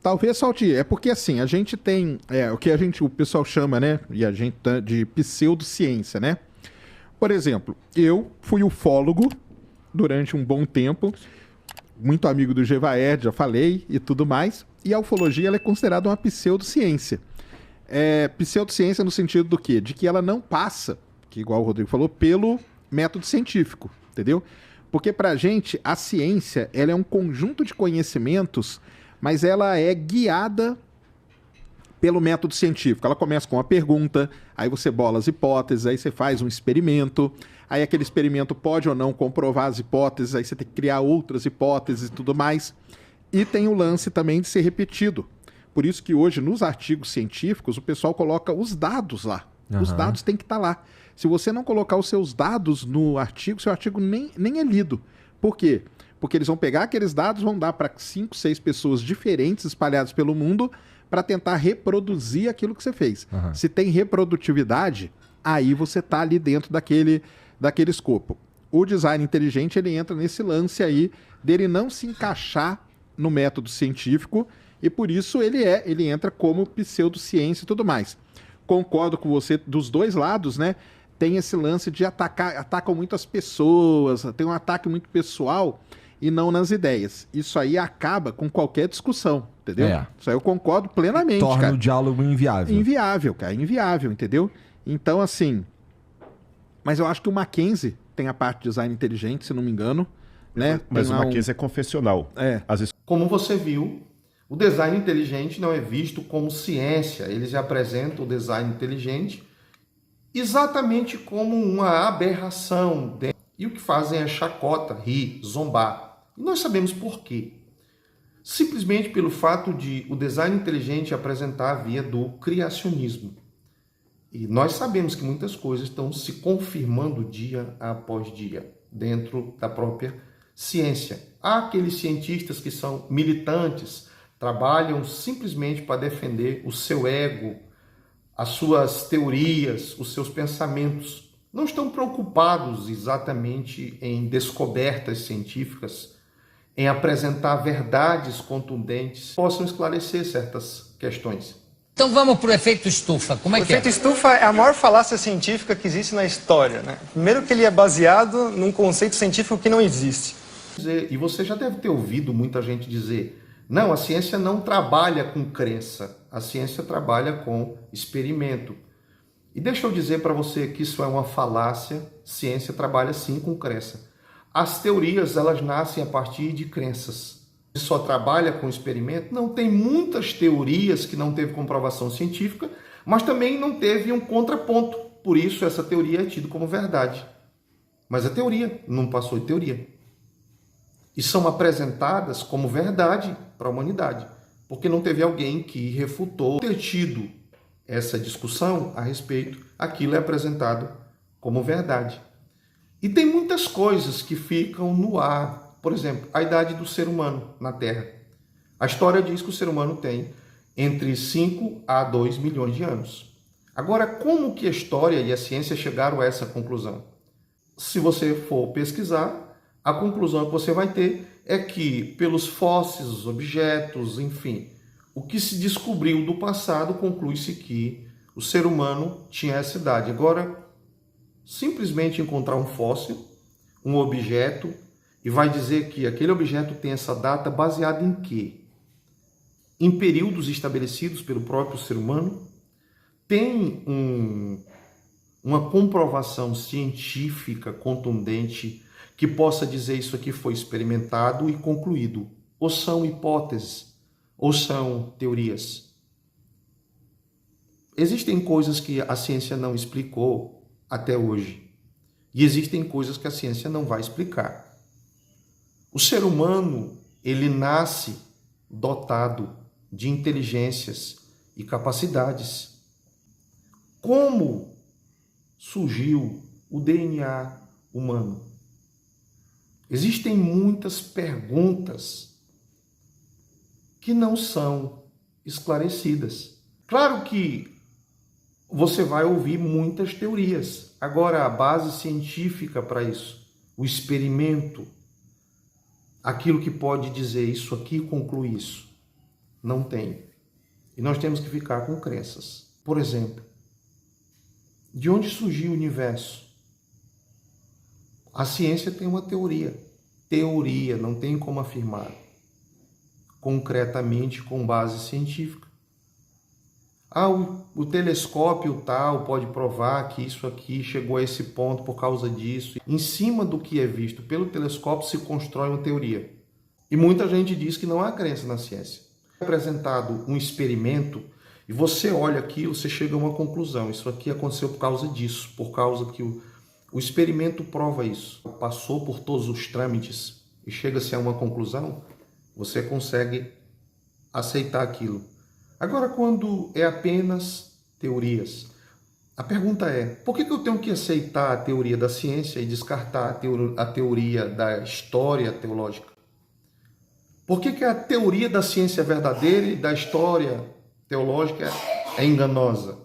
Talvez falte. É porque assim, a gente tem o que o pessoal chama, né? E a gente de pseudociência, né? Por exemplo, eu fui ufólogo durante um bom tempo, muito amigo do Gevaerd, já falei, e tudo mais. E a ufologia ela é considerada uma pseudociência. Pseudociência no sentido do quê? De que ela não passa, que igual o Rodrigo falou, pelo método científico, entendeu? Porque pra gente, a ciência, ela é um conjunto de conhecimentos, mas ela é guiada pelo método científico. Ela começa com uma pergunta, aí você bola as hipóteses, aí você faz um experimento, aí aquele experimento pode ou não comprovar as hipóteses, aí você tem que criar outras hipóteses e tudo mais. E tem o lance também de ser repetido. Por isso que hoje, nos artigos científicos, o pessoal coloca os dados lá. Os dados têm que estar lá. Se você não colocar os seus dados no artigo, seu artigo nem é lido. Por quê? Porque eles vão pegar aqueles dados, vão dar para 5, 6 pessoas diferentes espalhadas pelo mundo para tentar reproduzir aquilo que você fez. Se tem reprodutividade, aí você está ali dentro daquele escopo. O design inteligente ele entra nesse lance aí dele não se encaixar no método científico e por isso ele entra como pseudociência e tudo mais. Concordo com você dos dois lados, né? Tem esse lance de atacam muito as pessoas, tem um ataque muito pessoal e não nas ideias. Isso aí acaba com qualquer discussão, entendeu? Isso aí eu concordo plenamente, torna cara. o diálogo inviável. Inviável, cara, inviável, entendeu? Então, assim... Mas eu acho que o Mackenzie tem a parte de design inteligente, se não me engano, né? Mas o Mackenzie é confessional. Como você viu, o design inteligente não é visto como ciência. Eles apresentam o design inteligente exatamente como uma aberração. E o que fazem é chacota, rir, zombar. E nós sabemos por quê. Simplesmente pelo fato de o design inteligente apresentar a via do criacionismo. E nós sabemos que muitas coisas estão se confirmando dia após dia dentro da própria ciência. Há aqueles cientistas que são militantes, trabalham simplesmente para defender o seu ego, as suas teorias, os seus pensamentos. Não estão preocupados exatamente em descobertas científicas, em apresentar verdades contundentes que possam esclarecer certas questões. Então vamos para o efeito estufa. Como é que é? O efeito estufa é a maior falácia científica que existe na história, né? Primeiro que ele é baseado num conceito científico que não existe. E você já deve ter ouvido muita gente dizer: não, a ciência não trabalha com crença, a ciência trabalha com experimento. E deixa eu dizer para você que isso é uma falácia, ciência trabalha sim com crença. As teorias, elas nascem a partir de crenças. Só trabalha com experimento? Não, tem muitas teorias que não teve comprovação científica, mas também não teve um contraponto. Por isso, essa teoria é tida como verdade. Mas a teoria não passou de teoria. E são apresentadas como verdade para a humanidade, porque não teve alguém que refutou ter tido essa discussão a respeito, aquilo é apresentado como verdade. E tem muitas coisas que ficam no ar. Por exemplo, a idade do ser humano na Terra. A história diz que o ser humano tem entre 5 a 2 milhões de anos. Agora, como que a história e a ciência chegaram a essa conclusão? Se você for pesquisar, a conclusão que você vai ter é que, pelos fósseis, os objetos, enfim, o que se descobriu do passado, conclui-se que o ser humano tinha essa idade. Agora, simplesmente encontrar um fóssil, um objeto, e vai dizer que aquele objeto tem essa data baseada em quê? Em períodos estabelecidos pelo próprio ser humano? Tem uma comprovação científica contundente que possa dizer isso aqui foi experimentado e concluído? Ou são hipóteses? Ou são teorias? Existem coisas que a ciência não explicou até hoje. E existem coisas que a ciência não vai explicar. O ser humano, ele nasce dotado de inteligências e capacidades. Como surgiu o DNA humano? Existem muitas perguntas que não são esclarecidas. Claro que você vai ouvir muitas teorias. Agora, a base científica para isso, o experimento, aquilo que pode dizer isso aqui conclui isso, Não tem. E nós temos que ficar com crenças. Por exemplo, de onde surgiu o universo? A ciência tem uma teoria. Teoria, não tem como afirmar concretamente com base científica. O telescópio tal pode provar que isso aqui chegou a esse ponto por causa disso. Em cima do que é visto pelo telescópio se constrói uma teoria. E muita gente diz que não há crença na ciência. É apresentado um experimento e você olha aquilo, você chega a uma conclusão. Isso aqui aconteceu por causa disso, por causa que o experimento prova isso. Passou por todos os trâmites e chega-se a uma conclusão, você consegue aceitar aquilo. Agora, quando é apenas teorias, a pergunta é, por que eu tenho que aceitar a teoria da ciência e descartar a teoria da história teológica? Por que a teoria da ciência é verdadeira e da história teológica é enganosa?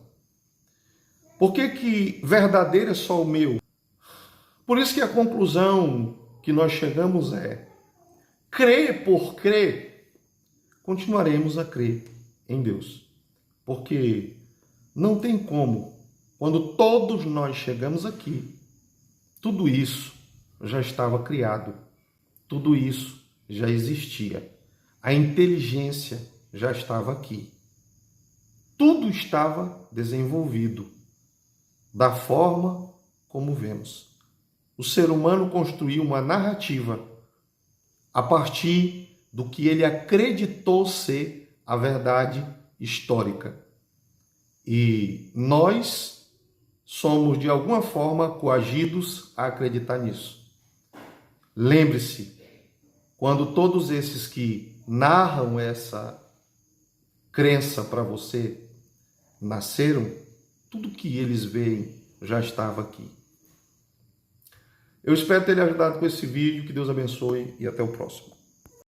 Por que verdadeiro é só o meu? Por isso que a conclusão que nós chegamos é, crer por crer, continuaremos a crer em Deus. Porque não tem como, quando todos nós chegamos aqui, tudo isso já estava criado, tudo isso já existia, a inteligência já estava aqui, tudo estava desenvolvido da forma como vemos. O ser humano construiu uma narrativa a partir do que ele acreditou ser a verdade histórica. E nós somos, de alguma forma, coagidos a acreditar nisso. Lembre-se, quando todos esses que narram essa crença para você nasceram, tudo que eles veem já estava aqui. Eu espero ter lhe ajudado com esse vídeo, que Deus abençoe e até o próximo.